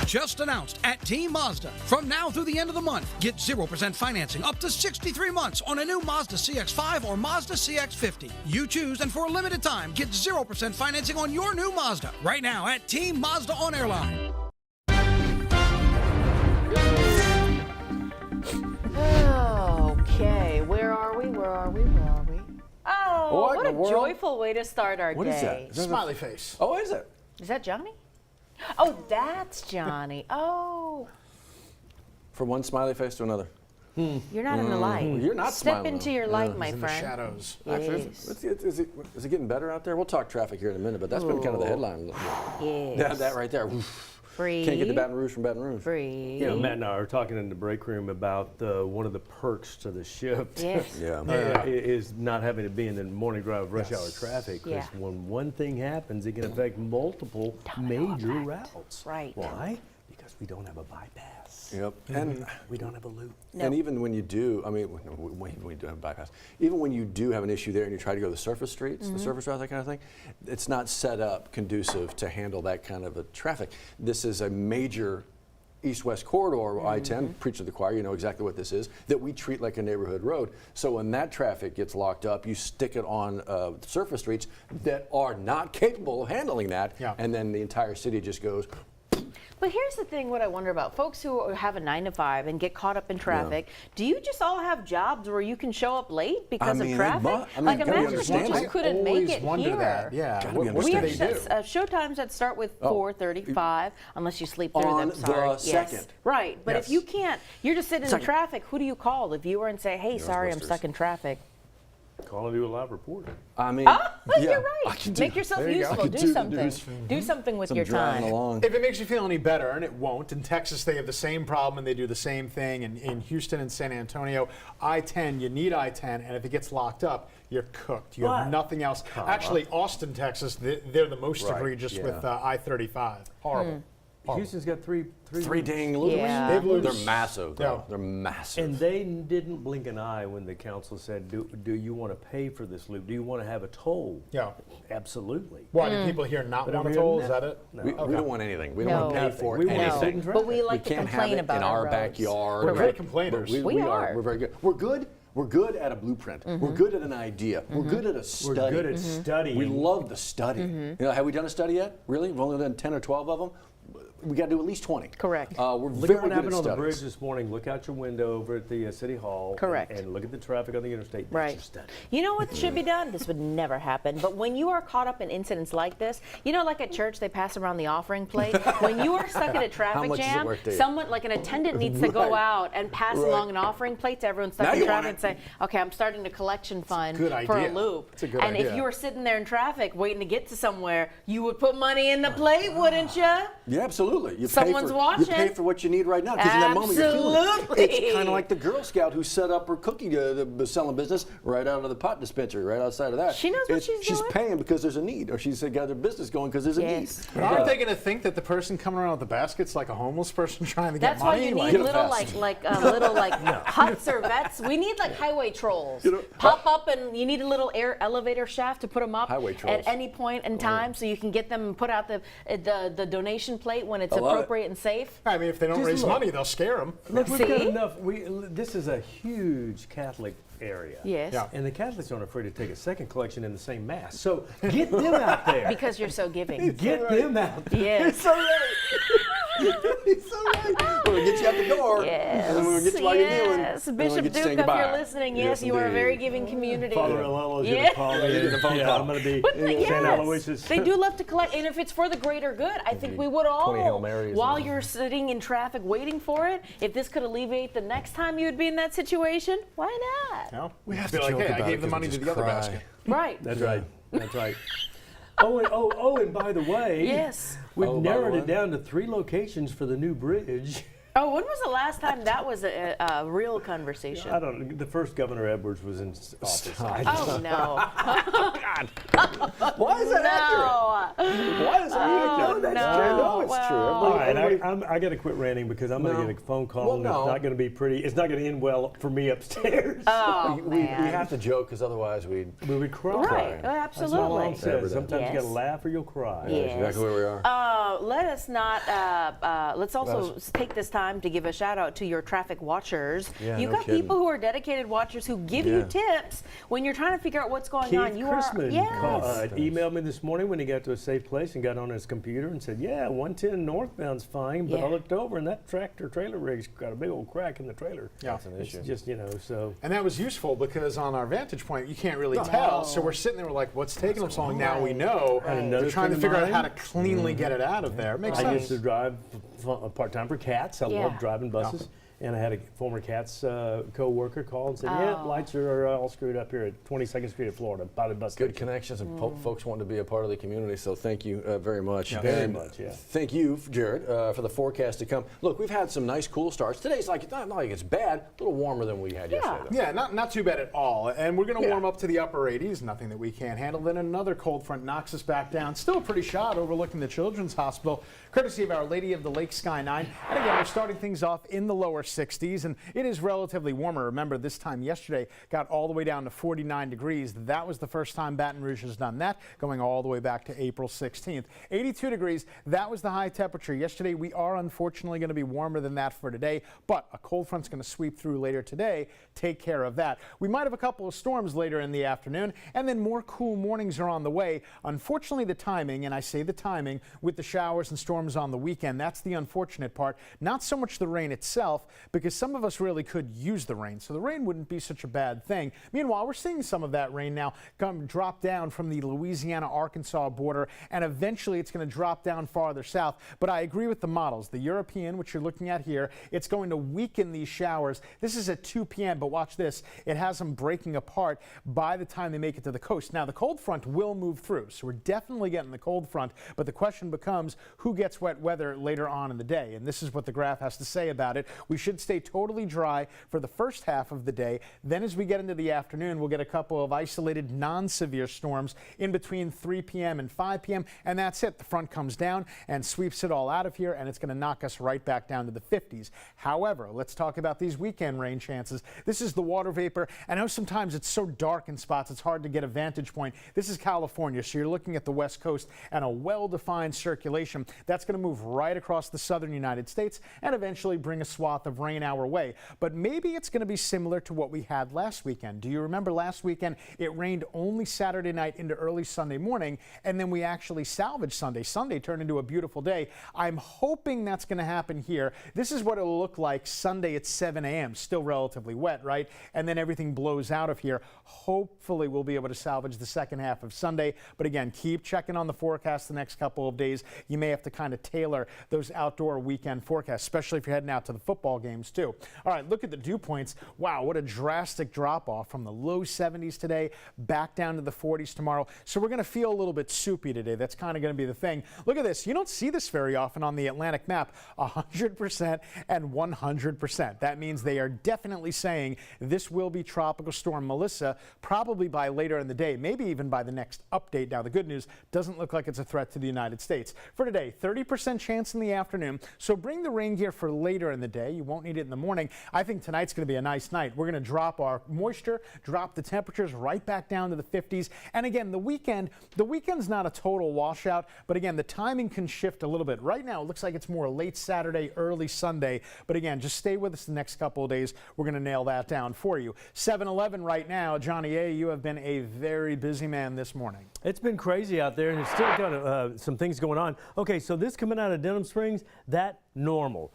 Just announced at Team Mazda. From now through the end of the month, get 0% financing up to 63 months on a new Mazda CX-5 or Mazda CX-50. You choose, and for a limited time, get 0% financing on your new Mazda. Right now at Team Mazda on Airline. Okay, where are we? Oh, what a joyful way to start our day. What is that? Smiley face. Oh, is it? Is that Johnny? Oh, that's Johnny. Oh. From one smiley face to another. You're not in the light. You're not Step smiling. into your light, my In friend. the shadows. Actually, is it getting better out there? We'll talk traffic here in a minute, but that's been kind of the headline. Yes. That right there. Oof. Breathe. Can't get to Baton Rouge from Baton Rouge. Breathe. You know, Matt and I were talking in the break room about one of the perks to the shift. Yes. Yeah. Is not having to be in the morning drive rush hour traffic. Because Yeah. when one thing happens, it can affect multiple major routes. Right. Why? Because we don't have a bypass. Yep. And we don't have a loop. And even when you do, I mean, when you do have a bypass, even when you do have an issue there and you try to go to the surface streets, the surface routes, that kind of thing, it's not set up conducive to handle that kind of a traffic. This is a major east-west corridor, I-10, preach to the choir, you know exactly what this is, that we treat like a neighborhood road. So when that traffic gets locked up, you stick it on surface streets that are not capable of handling that, and then the entire city just goes. But here's the thing, what I wonder about folks who have a 9 to 5 and get caught up in traffic. Do you just all have jobs where you can show up late because of traffic? Like imagine if you just couldn't make it here. That. Yeah. What We do have they do? show times that start with 4:35, unless you sleep through On them. Sorry. the second. Right, but if you can't, you're just sitting in traffic. Who do you call? The viewer and say, "Hey, sorry, I'm stuck in traffic." Call and do a live report. I mean, you're right. Make yourself useful. Do something. Do something with your time. Along. If it makes you feel any better, and it won't, in Texas they have the same problem and they do the same thing. And in Houston and San Antonio, I-10, you need I-10, and if it gets locked up, you're cooked. You have nothing else. Actually, Austin, Texas, they're the most egregious with I-35. Horrible. Houston's got three dang loops. Yeah. They're massive, though. They're massive. And they didn't blink an eye when the council said, do you want to pay for this loop? Do you want to have a toll? Yeah. Absolutely. Why, do people here not want a toll? Is that it? No. We don't want anything. We don't want to pay for We anything. want to sit in traffic. But we like to can't complain have it about in our roads. backyard. We're great complainers. We are. We're very good. We're good. We're good at a blueprint. We're good at an idea. We're good at a study. We're good at studying. We love the study. You know, have we done a study yet? Really? We've only done 10 or 12 of them. We got to do at least 20. Correct. We're Look very at what good happened at on the studies. bridge this morning. Look out your window over at the City Hall. Correct. And look at the traffic on the interstate. Right. That's your study. You know what should be done? This would never happen. But when you are caught up in incidents like this, you know, like at church, they pass around the offering plate. When you are stuck in a traffic much does it jam, work, Dave? someone, like an attendant, needs to go out and pass along an offering plate to everyone stuck Now in you traffic want and say, okay, I'm starting a collection fund good for a idea. loop. It's a good and idea. if you were sitting there in traffic waiting to get to somewhere, you would put money in the plate, wouldn't you? Yeah, absolutely. You Someone's watching. You pay for what you need right now because in that moment you're feeling it. Absolutely. It's kind of like the Girl Scout who set up her cookie selling business right out of the pot dispensary, right outside of that. She knows what she's She's doing. paying because there's a need, or she's got her business going because there's a need. Yes. But aren't they going to think that the person coming around with the basket's like a homeless person trying to That's get why money? you Like- need little huts or vets. We need like highway trolls. Pop up, and you need a little elevator shaft to put them up Highway trolls. at any point in time, so you can get them and put out the donation plate when it's I love it. appropriate and safe. I mean, if they don't raise money, they'll scare them. Look, we've got See? enough. This is a huge Catholic area. Yes. Yeah. And the Catholics aren't afraid to take a second collection in the same mass. So get them out there. Because you're so giving. Get them out there. Yes. So right. He's so right. We're going to get you out the door. Yes. And then we're going to get you while you're kneeling. Yes. and then we're Bishop gonna get you Duke, saying if goodbye. you're listening, yes, you are a indeed. very giving community. Father Alolo's Yeah. going to call me. You're getting a phone call. I'm going to be But St. yes, Aloysius. they do love to collect, and if it's for the greater good, I think we would 20 Hail all, Marys while and- you're sitting in traffic waiting for it, if this could alleviate the next time you would be in that situation, why not? No? We have Be to like, joke hey, about I it gave the 'cause money we to just the other cry. basket. Right. That's right. That's right. And by the way, Yes. we've Oh, by the narrowed way. it down to 3 locations for the new bridge. Oh, when was the last time that was a real conversation? I don't know. The first Governor Edwards was in office. Oh, no. Why is that accurate? Why is that accurate? No. That's true. No, it's true. All right, I got to quit ranting because I'm going to get a phone call and it's not going to be pretty. It's not going to end well for me upstairs. Oh, we have to joke because otherwise we would cry. Right, absolutely. Sometimes you got to laugh or you'll cry. Yeah, that's exactly where we are. Let us not. Let's also take this time to give a shout out to your traffic watchers. Yeah, You've no got kidding. people who are dedicated watchers who give you tips when you're trying to figure out what's going on. Keith You Chrisman emailed me this morning when he got to a safe place and got on his computer and said, yeah, 110 northbound's fine, but I looked over and that tractor trailer rig's got a big old crack in the trailer. Yeah. That's an issue. It's just, so. And that was useful because on our vantage point, you can't really tell. So we're sitting there, we're like, what's taking them so long? Now we know. They're trying to figure out how to cleanly get it out of there. It makes sense. I used to drive part-time for CATS. I love driving buses. And I had a former CATS co-worker call and said, yeah, lights are all screwed up here at 22nd Street of Florida by the bus Good station. connections and folks wanting to be a part of the community, so thank you very much. Yeah, very much, yeah. Thank you, Jared, for the forecast to come. Look, we've had some nice cool starts. Today's not like it's bad, a little warmer than we had yesterday. Yeah, not too bad at all. And we're going to warm up to the upper 80s, nothing that we can't handle. Then another cold front knocks us back down. Still a pretty shot overlooking the Children's Hospital, courtesy of Our Lady of the Lake Sky 9. And again, we're starting things off in the lower 60s, and it is relatively warmer. Remember, this time yesterday got all the way down to 49 degrees. That was the first time Baton Rouge has done that, going all the way back to April 16th. 82 degrees, that was the high temperature yesterday. We are unfortunately going to be warmer than that for today, but a cold front's going to sweep through later today. Take care of that. We might have a couple of storms later in the afternoon, and then more cool mornings are on the way. Unfortunately, the timing, and I say the timing, with the showers and storms on the weekend, that's the unfortunate part. Not so much the rain itself, because some of us really could use the rain, so the rain wouldn't be such a bad thing. Meanwhile, we're seeing some of that rain now drop down from the Louisiana-Arkansas border, and eventually it's going to drop down farther south. But I agree with the models. The European, which you're looking at here, it's going to weaken these showers. This is at 2 p.m., but watch this. It has them breaking apart by the time they make it to the coast. Now, the cold front will move through, so we're definitely getting the cold front, but the question becomes who gets wet weather later on in the day, and this is what the graph has to say about it. We should stay totally dry for the first half of the day. Then as we get into the afternoon, we'll get a couple of isolated non-severe storms in between 3 p.m. and 5 p.m. and that's it. The front comes down and sweeps it all out of here, and it's going to knock us right back down to the 50s. However, let's talk about these weekend rain chances. This is the water vapor. I know sometimes it's so dark in spots it's hard to get a vantage point. This is California, so you're looking at the west coast and a well-defined circulation that's going to move right across the southern United States and eventually bring a swath of rain our way. But maybe it's going to be similar to what we had last weekend. Do you remember last weekend it rained only Saturday night into early Sunday morning, and then we actually salvaged Sunday. Sunday turned into a beautiful day. I'm hoping that's going to happen here. This is what it'll look like Sunday at 7 a.m. Still relatively wet, right? And then everything blows out of here. Hopefully we'll be able to salvage the second half of Sunday. But again, keep checking on the forecast the next couple of days. You may have to kind of tailor those outdoor weekend forecasts, especially if you're heading out to the football games too. All right, look at the dew points. Wow, what a drastic drop off from the low 70s today back down to the 40s tomorrow. So we're going to feel a little bit soupy today. That's kind of going to be the thing. Look at this. You don't see this very often on the Atlantic map. 100% and 100%. That means they are definitely saying this will be Tropical Storm Melissa probably by later in the day, maybe even by the next update. Now, the good news doesn't look like it's a threat to the United States. For today, 30% chance in the afternoon. So bring the rain gear for later in the day. You won't need it in the morning. I think tonight's going to be a nice night. We're going to drop our moisture, drop the temperatures right back down to the 50s. And again, the weekend's not a total washout, but again, the timing can shift a little bit. Right now, it looks like it's more late Saturday, early Sunday. But again, just stay with us the next couple of days. We're going to nail that down for you. 7-Eleven right now. Johnny A., you have been a very busy man this morning. It's been crazy out there, and there's still got some things going on. Okay, so this coming out of Denham Springs, that normal.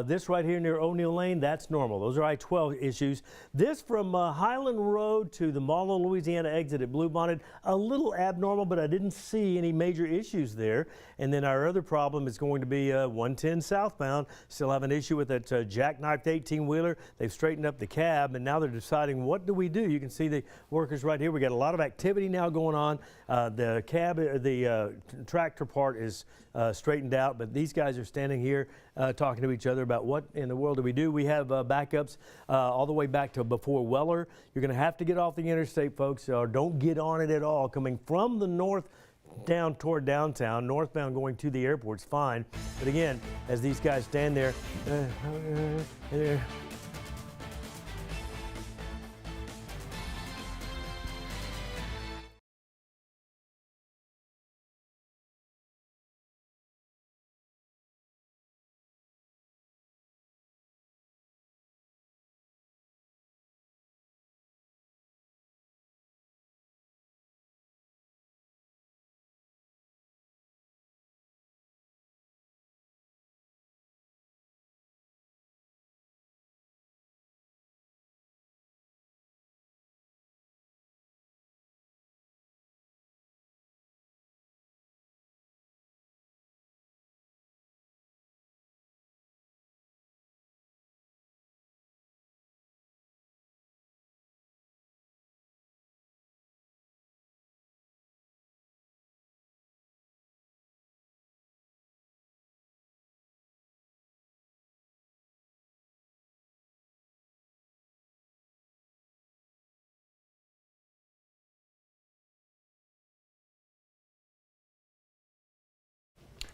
This right here near O'Neill Lane, that's normal. Those are I-12 issues. This from Highland Road to the Marlow, Louisiana exit at Bluebonnet, a little abnormal, but I didn't see any major issues there. And then our other problem is going to be 110 southbound. Still have an issue with that jackknifed 18-wheeler. They've straightened up the cab, and now they're deciding what do we do. You can see the workers right here. We got a lot of activity now going on. The cab, the tractor part is straightened out, but these guys are standing here talking to each other about what in the world do we do. We have backups all the way back to before Weller. You're going to have to get off the interstate, folks, or don't get on it at all. Coming from the north down toward downtown, northbound going to the airport's fine. But again, as these guys stand there,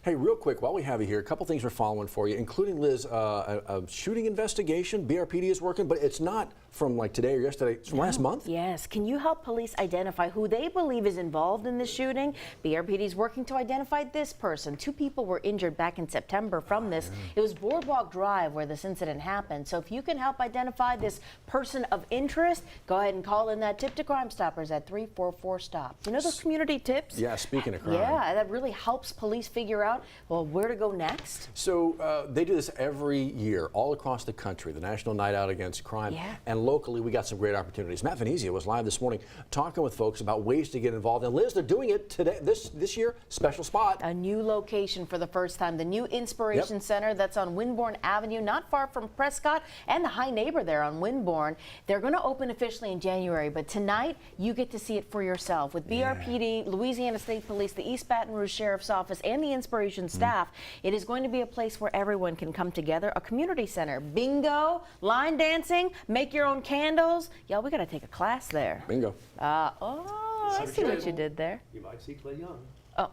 Hey, real quick, while we have you here, a couple things we're following for you, including, Liz, a shooting investigation. BRPD is working, but it's not from like today or yesterday. It's from last month? Yes. Can you help police identify who they believe is involved in this shooting? BRPD is working to identify this person. 2 people were injured back in September from this. It was Boardwalk Drive where this incident happened. So if you can help identify this person of interest, go ahead and call in that tip to Crime Stoppers at 344-STOP. You know those community tips? Yeah, speaking of crime. Yeah, that really helps police figure out, well, where to go next. So they do this every year all across the country, the National Night Out Against Crime. Yeah. And locally, we got some great opportunities. Matt Venezia was live this morning talking with folks about ways to get involved. And Liz, they're doing it today, this year, special spot. A new location for the first time, the new Inspiration Center that's on Winbourne Avenue, not far from Prescott and the High Neighbor there on Winbourne. They're going to open officially in January, but tonight you get to see it for yourself with BRPD, Louisiana State Police, the East Baton Rouge Sheriff's Office, and the Inspiration staff. It is going to be a place where everyone can come together, a community center. Bingo, line dancing, make your own candles. Y'all, we got to take a class there. Bingo. I see what you did there. You might see Clay Young. Oh,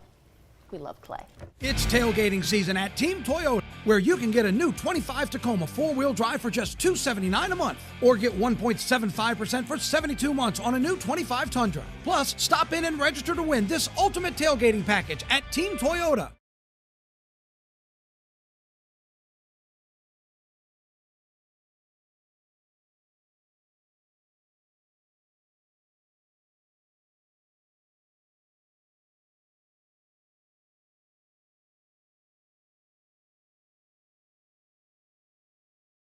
we love Clay. It's tailgating season at Team Toyota, where you can get a new 25 Tacoma 4-wheel drive for just $279 a month, or get 1.75% for 72 months on a new 25 Tundra. Plus, stop in and register to win this ultimate tailgating package at Team Toyota.